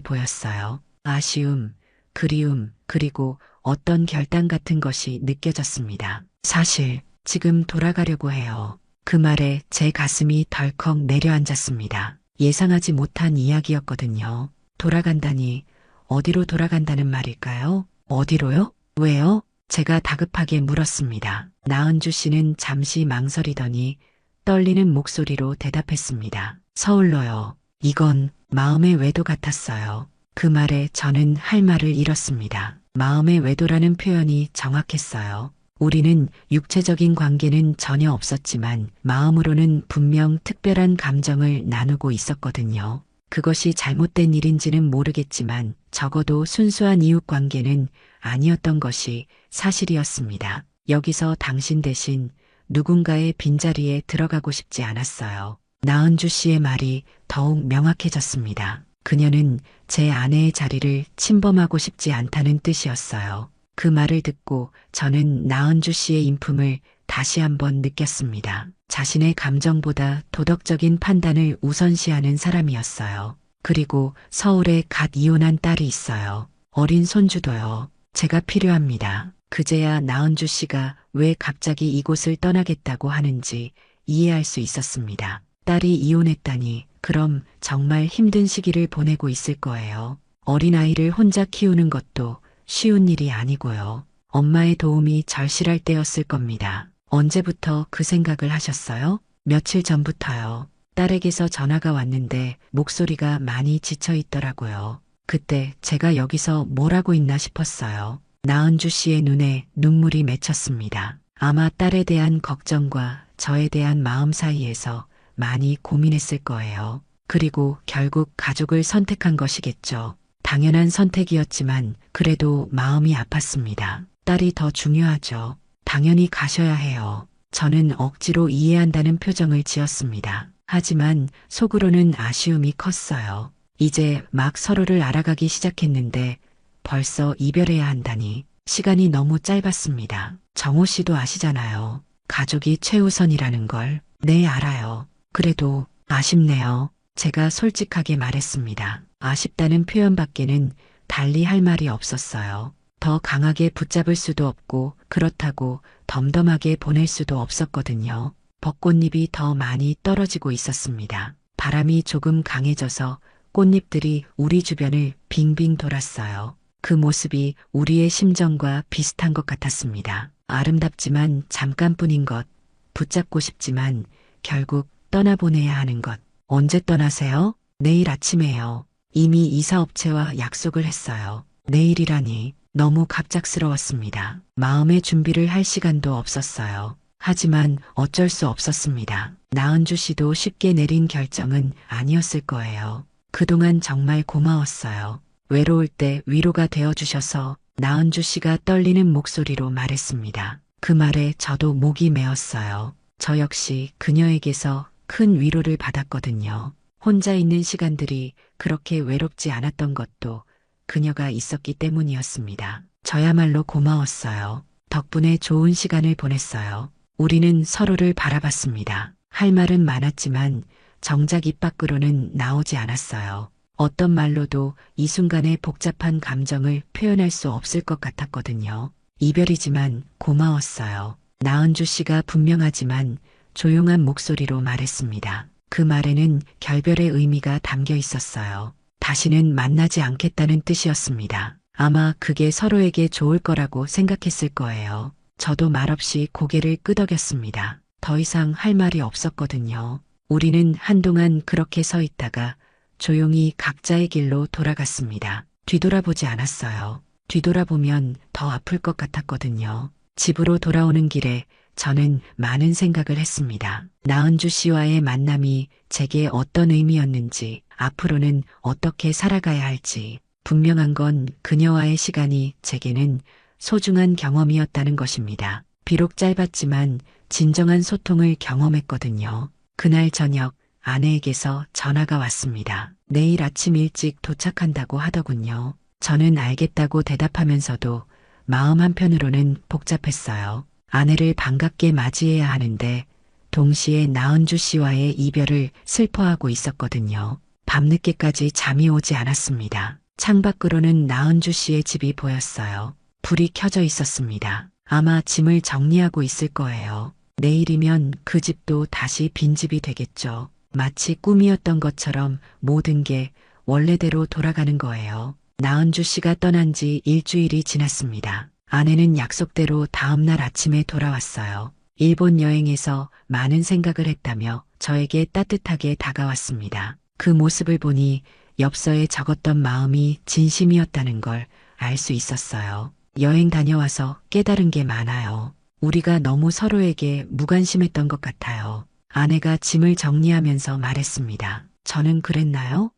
보였어요. 아쉬움, 그리움, 그리고 어떤 결단 같은 것이 느껴졌습니다. 사실 지금 돌아가려고 해요. 그 말에 제 가슴이 덜컥 내려앉았습니다. 예상하지 못한 이야기였거든요. 돌아간다니, 어디로 돌아간다는 말일까요? 어디로요? 왜요? 제가 다급하게 물었습니다. 나은주 씨는 잠시 망설이더니 떨리는 목소리로 대답했습니다. 서울로요. 이건 마음의 외도 같았어요. 그 말에 저는 할 말을 잃었습니다. 마음의 외도라는 표현이 정확했어요. 우리는 육체적인 관계는 전혀 없었지만 마음으로는 분명 특별한 감정을 나누고 있었거든요. 그것이 잘못된 일인지는 모르겠지만 적어도 순수한 이웃 관계는 아니었던 것이 사실이었습니다. 여기서 당신 대신 누군가의 빈자리에 들어가고 싶지 않았어요. 나은주 씨의 말이 더욱 명확해졌습니다. 그녀는 제 아내의 자리를 침범하고 싶지 않다는 뜻이었어요. 그 말을 듣고 저는 나은주 씨의 인품을 다시 한번 느꼈습니다. 자신의 감정보다 도덕적인 판단을 우선시하는 사람이었어요. 그리고 서울에 갓 이혼한 딸이 있어요. 어린 손주도요. 제가 필요합니다. 그제야 나은주 씨가 왜 갑자기 이곳을 떠나겠다고 하는지 이해할 수 있었습니다. 딸이 이혼했다니 그럼 정말 힘든 시기를 보내고 있을 거예요. 어린아이를 혼자 키우는 것도 쉬운 일이 아니고요. 엄마의 도움이 절실할 때였을 겁니다. 언제부터 그 생각을 하셨어요? 며칠 전부터요. 딸에게서 전화가 왔는데 목소리가 많이 지쳐 있더라고요. 그때 제가 여기서 뭘 하고 있나 싶었어요. 나은주 씨의 눈에 눈물이 맺혔습니다. 아마 딸에 대한 걱정과 저에 대한 마음 사이에서 많이 고민했을 거예요. 그리고 결국 가족을 선택한 것이겠죠. 당연한 선택이었지만 그래도 마음이 아팠습니다. 딸이 더 중요하죠. 당연히 가셔야 해요. 저는 억지로 이해한다는 표정을 지었습니다. 하지만 속으로는 아쉬움이 컸어요. 이제 막 서로를 알아가기 시작했는데 벌써 이별해야 한다니 시간이 너무 짧았습니다. 정호 씨도 아시잖아요. 가족이 최우선이라는 걸. 네, 알아요. 그래도 아쉽네요. 제가 솔직하게 말했습니다. 아쉽다는 표현밖에는 달리 할 말이 없었어요. 더 강하게 붙잡을 수도 없고 그렇다고 덤덤하게 보낼 수도 없었거든요. 벚꽃잎이 더 많이 떨어지고 있었습니다. 바람이 조금 강해져서 꽃잎들이 우리 주변을 빙빙 돌았어요. 그 모습이 우리의 심정과 비슷한 것 같았습니다. 아름답지만 잠깐뿐인 것, 붙잡고 싶지만 결국 떠나보내야 하는 것. 언제 떠나세요? 내일 아침에요. 이미 이사업체와 약속을 했어요. 내일이라니 너무 갑작스러웠습니다. 마음의 준비를 할 시간도 없었어요. 하지만 어쩔 수 없었습니다. 나은주 씨도 쉽게 내린 결정은 아니었을 거예요. 그동안 정말 고마웠어요. 외로울 때 위로가 되어주셔서. 나은주 씨가 떨리는 목소리로 말했습니다. 그 말에 저도 목이 메었어요. 저 역시 그녀에게서 큰 위로를 받았거든요. 혼자 있는 시간들이 그렇게 외롭지 않았던 것도 그녀가 있었기 때문이었습니다. 저야말로 고마웠어요. 덕분에 좋은 시간을 보냈어요. 우리는 서로를 바라봤습니다. 할 말은 많았지만 정작 입 밖으로는 나오지 않았어요. 어떤 말로도 이 순간의 복잡한 감정을 표현할 수 없을 것 같았거든요. 이별이지만 고마웠어요. 나은주 씨가 분명하지만 조용한 목소리로 말했습니다. 그 말에는 결별의 의미가 담겨 있었어요. 다시는 만나지 않겠다는 뜻이었습니다. 아마 그게 서로에게 좋을 거라고 생각했을 거예요. 저도 말없이 고개를 끄덕였습니다. 더 이상 할 말이 없었거든요. 우리는 한동안 그렇게 서 있다가 조용히 각자의 길로 돌아갔습니다. 뒤돌아보지 않았어요. 뒤돌아보면 더 아플 것 같았거든요. 집으로 돌아오는 길에 저는 많은 생각을 했습니다. 나은주 씨와의 만남이 제게 어떤 의미였는지, 앞으로는 어떻게 살아가야 할지. 분명한 건 그녀와의 시간이 제게는 소중한 경험이었다는 것입니다. 비록 짧았지만 진정한 소통을 경험했거든요. 그날 저녁 아내에게서 전화가 왔습니다. 내일 아침 일찍 도착한다고 하더군요. 저는 알겠다고 대답하면서도 마음 한편으로는 복잡했어요. 아내를 반갑게 맞이해야 하는데 동시에 나은주 씨와의 이별을 슬퍼하고 있었거든요. 밤늦게까지 잠이 오지 않았습니다. 창밖으로는 나은주 씨의 집이 보였어요. 불이 켜져 있었습니다. 아마 짐을 정리하고 있을 거예요. 내일이면 그 집도 다시 빈집이 되겠죠. 마치 꿈이었던 것처럼 모든 게 원래대로 돌아가는 거예요. 나은주 씨가 떠난 지 일주일이 지났습니다. 아내는 약속대로 다음날 아침에 돌아왔어요. 일본 여행에서 많은 생각을 했다며 저에게 따뜻하게 다가왔습니다. 그 모습을 보니 엽서에 적었던 마음이 진심이었다는 걸 알 수 있었어요. 여행 다녀와서 깨달은 게 많아요. 우리가 너무 서로에게 무관심했던 것 같아요. 아내가 짐을 정리하면서 말했습니다. 저는 그랬나요?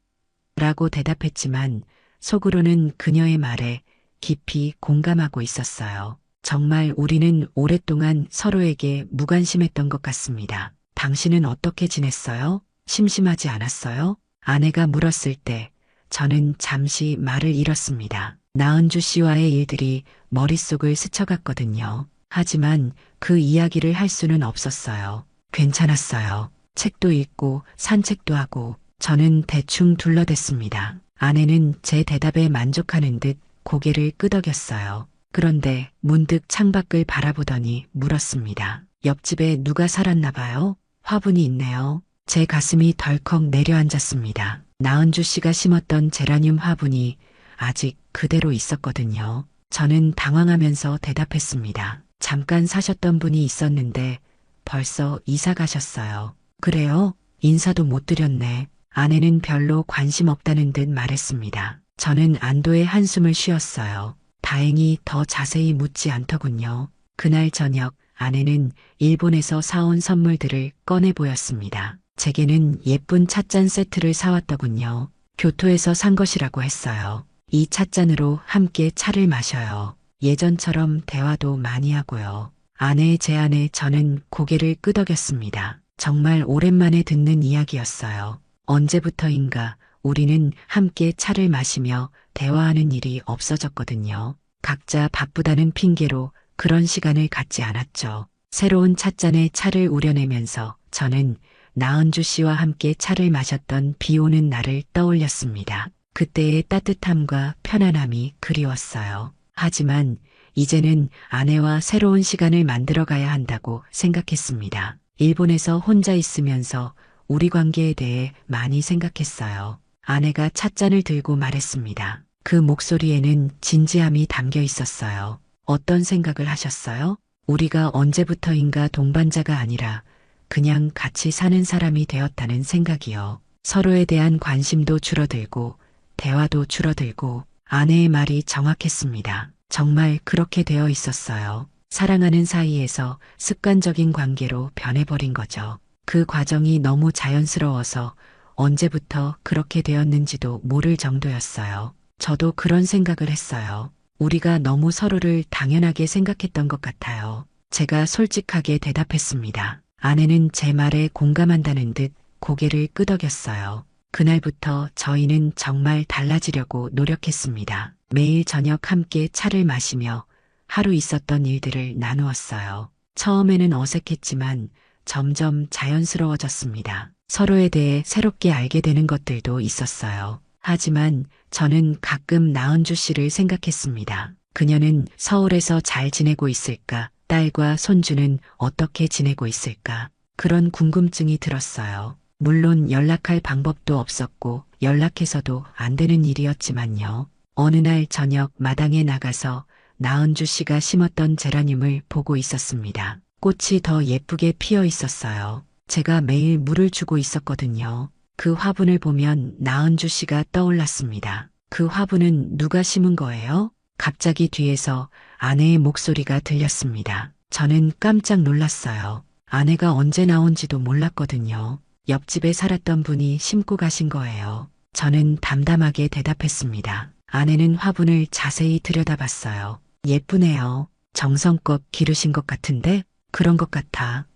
라고 대답했지만 속으로는 그녀의 말에 깊이 공감하고 있었어요. 정말 우리는 오랫동안 서로에게 무관심했던 것 같습니다. 당신은 어떻게 지냈어요? 심심하지 않았어요? 아내가 물었을 때 저는 잠시 말을 잃었습니다. 나은주 씨와의 일들이 머릿속을 스쳐갔거든요. 하지만 그 이야기를 할 수는 없었어요. 괜찮았어요. 책도 읽고 산책도 하고 저는 대충 둘러댔습니다. 아내는 제 대답에 만족하는 듯 고개를 끄덕였어요. 그런데 문득 창밖을 바라보더니 물었습니다. 옆집에 누가 살았나 봐요? 화분이 있네요. 제 가슴이 덜컥 내려앉았습니다. 나은주 씨가 심었던 제라늄 화분이 아직 그대로 있었거든요. 저는 당황하면서 대답했습니다. 잠깐 사셨던 분이 있었는데 벌써 이사 가셨어요. 그래요? 인사도 못 드렸네. 아내는 별로 관심 없다는 듯 말했습니다. 저는 안도의 한숨을 쉬었어요. 다행히 더 자세히 묻지 않더군요. 그날 저녁 아내는 일본에서 사온 선물들을 꺼내 보였습니다. 제게는 예쁜 찻잔 세트를 사왔더군요. 교토에서 산 것이라고 했어요. 이 찻잔으로 함께 차를 마셔요. 예전처럼 대화도 많이 하고요. 아내의 제안에 저는 고개를 끄덕였습니다. 정말 오랜만에 듣는 이야기였어요. 언제부터인가 우리는 함께 차를 마시며 대화하는 일이 없어졌거든요. 각자 바쁘다는 핑계로 그런 시간을 갖지 않았죠. 새로운 찻잔에 차를 우려내면서 저는 나은주 씨와 함께 차를 마셨던 비 오는 날을 떠올렸습니다. 그때의 따뜻함과 편안함이 그리웠어요. 하지만 이제는 아내와 새로운 시간을 만들어 가야 한다고 생각했습니다. 일본에서 혼자 있으면서 우리 관계에 대해 많이 생각했어요. 아내가 찻잔을 들고 말했습니다. 그 목소리에는 진지함이 담겨 있었어요. 어떤 생각을 하셨어요? 우리가 언제부터인가 동반자가 아니라 그냥 같이 사는 사람이 되었다는 생각이요. 서로에 대한 관심도 줄어들고 대화도 줄어들고 아내의 말이 정확했습니다. 정말 그렇게 되어 있었어요. 사랑하는 사이에서 습관적인 관계로 변해버린 거죠. 그 과정이 너무 자연스러워서 언제부터 그렇게 되었는지도 모를 정도였어요. 저도 그런 생각을 했어요. 우리가 너무 서로를 당연하게 생각했던 것 같아요. 제가 솔직하게 대답했습니다. 아내는 제 말에 공감한다는 듯 고개를 끄덕였어요. 그날부터 저희는 정말 달라지려고 노력했습니다. 매일 저녁 함께 차를 마시며 하루 있었던 일들을 나누었어요. 처음에는 어색했지만 점점 자연스러워졌습니다. 서로에 대해 새롭게 알게 되는 것들도 있었어요. 하지만 저는 가끔 나은주 씨를 생각했습니다. 그녀는 서울에서 잘 지내고 있을까? 딸과 손주는 어떻게 지내고 있을까? 그런 궁금증이 들었어요. 물론 연락할 방법도 없었고 연락해서도 안 되는 일이었지만요. 어느 날 저녁 마당에 나가서 나은주 씨가 심었던 제라늄을 보고 있었습니다. 꽃이 더 예쁘게 피어 있었어요. 제가 매일 물을 주고 있었거든요. 그 화분을 보면 나은주 씨가 떠올랐습니다. 그 화분은 누가 심은 거예요? 갑자기 뒤에서 아내의 목소리가 들렸습니다. 저는 깜짝 놀랐어요. 아내가 언제 나온지도 몰랐거든요. 옆집에 살았던 분이 심고 가신 거예요. 저는 담담하게 대답했습니다. 아내는 화분을 자세히 들여다봤어요. 예쁘네요. 정성껏 기르신 것 같은데? 그런 것 같아.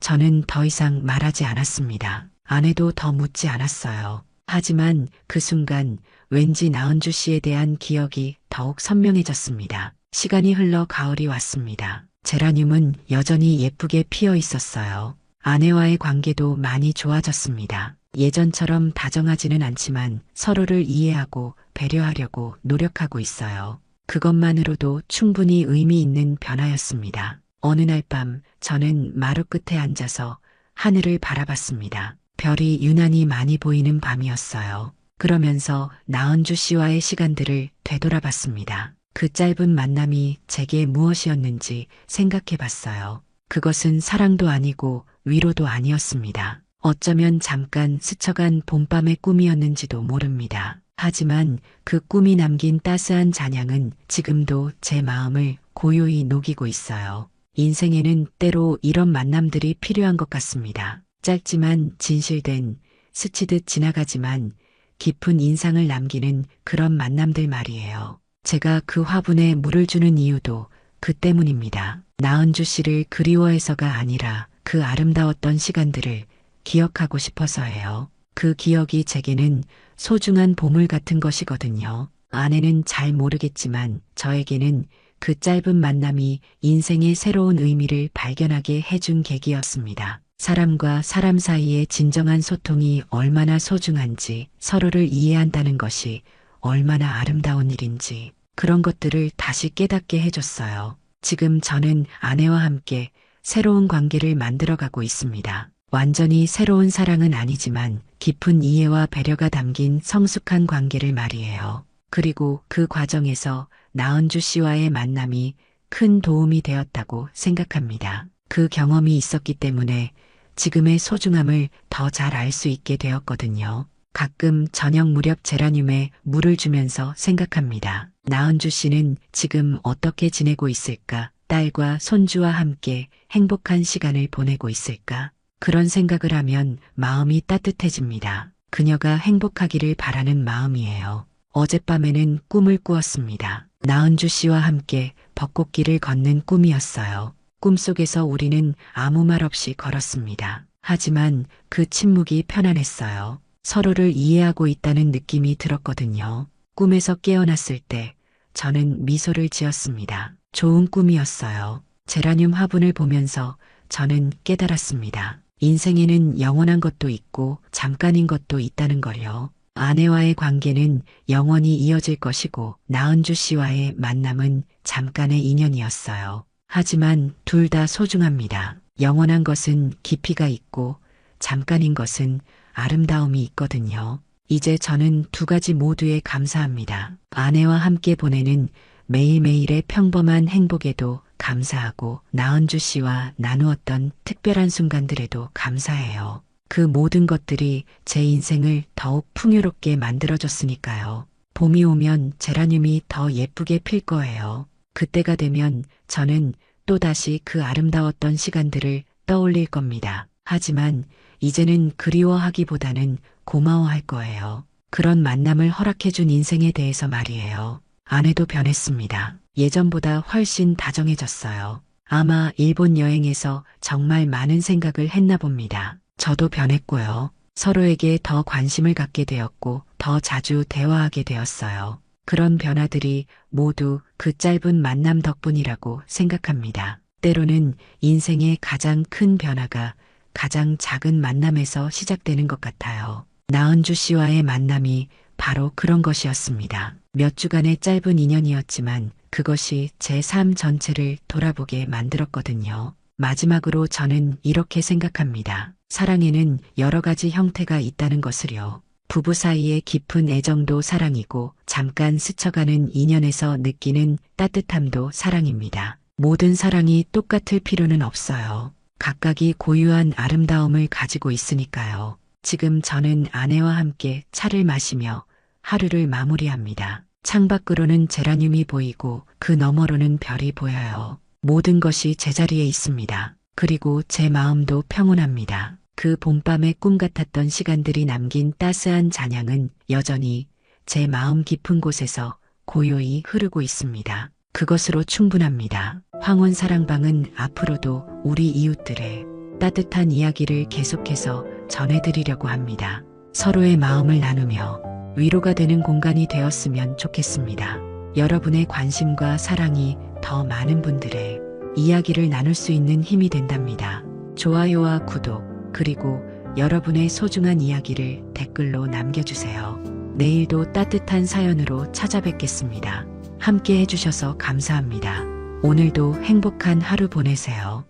저는 더 이상 말하지 않았습니다. 아내도 더 묻지 않았어요. 하지만 그 순간 왠지 나은주 씨에 대한 기억이 더욱 선명해졌습니다. 시간이 흘러 가을이 왔습니다. 제라늄은 여전히 예쁘게 피어 있었어요. 아내와의 관계도 많이 좋아졌습니다. 예전처럼 다정하지는 않지만 서로를 이해하고 배려하려고 노력하고 있어요. 그것만으로도 충분히 의미 있는 변화였습니다. 어느 날 밤 저는 마루 끝에 앉아서 하늘을 바라봤습니다. 별이 유난히 많이 보이는 밤이었어요. 그러면서 나은주 씨와의 시간들을 되돌아봤습니다. 그 짧은 만남이 제게 무엇이었는지 생각해봤어요. 그것은 사랑도 아니고 위로도 아니었습니다. 어쩌면 잠깐 스쳐간 봄밤의 꿈이었는지도 모릅니다. 하지만 그 꿈이 남긴 따스한 잔향은 지금도 제 마음을 고요히 녹이고 있어요. 인생에는 때로 이런 만남들이 필요한 것 같습니다. 짧지만 진실된, 스치듯 지나가지만 깊은 인상을 남기는 그런 만남들 말이에요. 제가 그 화분에 물을 주는 이유도 그 때문입니다. 나은주 씨를 그리워해서가 아니라 그 아름다웠던 시간들을 기억하고 싶어서예요. 그 기억이 제게는 소중한 보물 같은 것이거든요. 아내는 잘 모르겠지만 저에게는 그 짧은 만남이 인생의 새로운 의미를 발견하게 해준 계기였습니다. 사람과 사람 사이의 진정한 소통이 얼마나 소중한지, 서로를 이해한다는 것이 얼마나 아름다운 일인지, 그런 것들을 다시 깨닫게 해줬어요. 지금 저는 아내와 함께 새로운 관계를 만들어가고 있습니다. 완전히 새로운 사랑은 아니지만 깊은 이해와 배려가 담긴 성숙한 관계를 말이에요. 그리고 그 과정에서 나은주 씨와의 만남이 큰 도움이 되었다고 생각합니다. 그 경험이 있었기 때문에 지금의 소중함을 더 잘 알 수 있게 되었거든요. 가끔 저녁 무렵 제라늄에 물을 주면서 생각합니다. 나은주 씨는 지금 어떻게 지내고 있을까? 딸과 손주와 함께 행복한 시간을 보내고 있을까? 그런 생각을 하면 마음이 따뜻해집니다. 그녀가 행복하기를 바라는 마음이에요. 어젯밤에는 꿈을 꾸었습니다. 나은주 씨와 함께 벚꽃길을 걷는 꿈이었어요. 꿈속에서 우리는 아무 말 없이 걸었습니다. 하지만 그 침묵이 편안했어요. 서로를 이해하고 있다는 느낌이 들었거든요. 꿈에서 깨어났을 때 저는 미소를 지었습니다. 좋은 꿈이었어요. 제라늄 화분을 보면서 저는 깨달았습니다. 인생에는 영원한 것도 있고 잠깐인 것도 있다는 걸요. 아내와의 관계는 영원히 이어질 것이고 나은주 씨와의 만남은 잠깐의 인연이었어요. 하지만 둘 다 소중합니다. 영원한 것은 깊이가 있고 잠깐인 것은 아름다움이 있거든요. 이제 저는 두 가지 모두에 감사합니다. 아내와 함께 보내는 매일매일의 평범한 행복에도 감사하고 나은주 씨와 나누었던 특별한 순간들에도 감사해요. 그 모든 것들이 제 인생을 더욱 풍요롭게 만들어줬으니까요. 봄이 오면 제라늄이 더 예쁘게 필 거예요. 그때가 되면 저는 또다시 그 아름다웠던 시간들을 떠올릴 겁니다. 하지만 이제는 그리워하기보다는 고마워할 거예요. 그런 만남을 허락해준 인생에 대해서 말이에요. 아내도 변했습니다. 예전보다 훨씬 다정해졌어요. 아마 일본 여행에서 정말 많은 생각을 했나 봅니다. 저도 변했고요. 서로에게 더 관심을 갖게 되었고 더 자주 대화하게 되었어요. 그런 변화들이 모두 그 짧은 만남 덕분이라고 생각합니다. 때로는 인생의 가장 큰 변화가 가장 작은 만남에서 시작되는 것 같아요. 나은주 씨와의 만남이 바로 그런 것이었습니다. 몇 주간의 짧은 인연이었지만 그것이 제 삶 전체를 돌아보게 만들었거든요. 마지막으로 저는 이렇게 생각합니다. 사랑에는 여러 가지 형태가 있다는 것을요. 부부 사이의 깊은 애정도 사랑이고 잠깐 스쳐가는 인연에서 느끼는 따뜻함도 사랑입니다. 모든 사랑이 똑같을 필요는 없어요. 각각이 고유한 아름다움을 가지고 있으니까요. 지금 저는 아내와 함께 차를 마시며 하루를 마무리합니다. 창밖으로는 제라늄이 보이고 그 너머로는 별이 보여요. 모든 것이 제자리에 있습니다. 그리고 제 마음도 평온합니다. 그 봄밤의 꿈 같았던 시간들이 남긴 따스한 잔향은 여전히 제 마음 깊은 곳에서 고요히 흐르고 있습니다. 그것으로 충분합니다. 황혼 사랑방은 앞으로도 우리 이웃들의 따뜻한 이야기를 계속해서 전해드리려고 합니다. 서로의 마음을 나누며 위로가 되는 공간이 되었으면 좋겠습니다. 여러분의 관심과 사랑이 더 많은 분들의 이야기를 나눌 수 있는 힘이 된답니다. 좋아요와 구독, 그리고 여러분의 소중한 이야기를 댓글로 남겨주세요. 내일도 따뜻한 사연으로 찾아뵙겠습니다. 함께 해주셔서 감사합니다. 오늘도 행복한 하루 보내세요.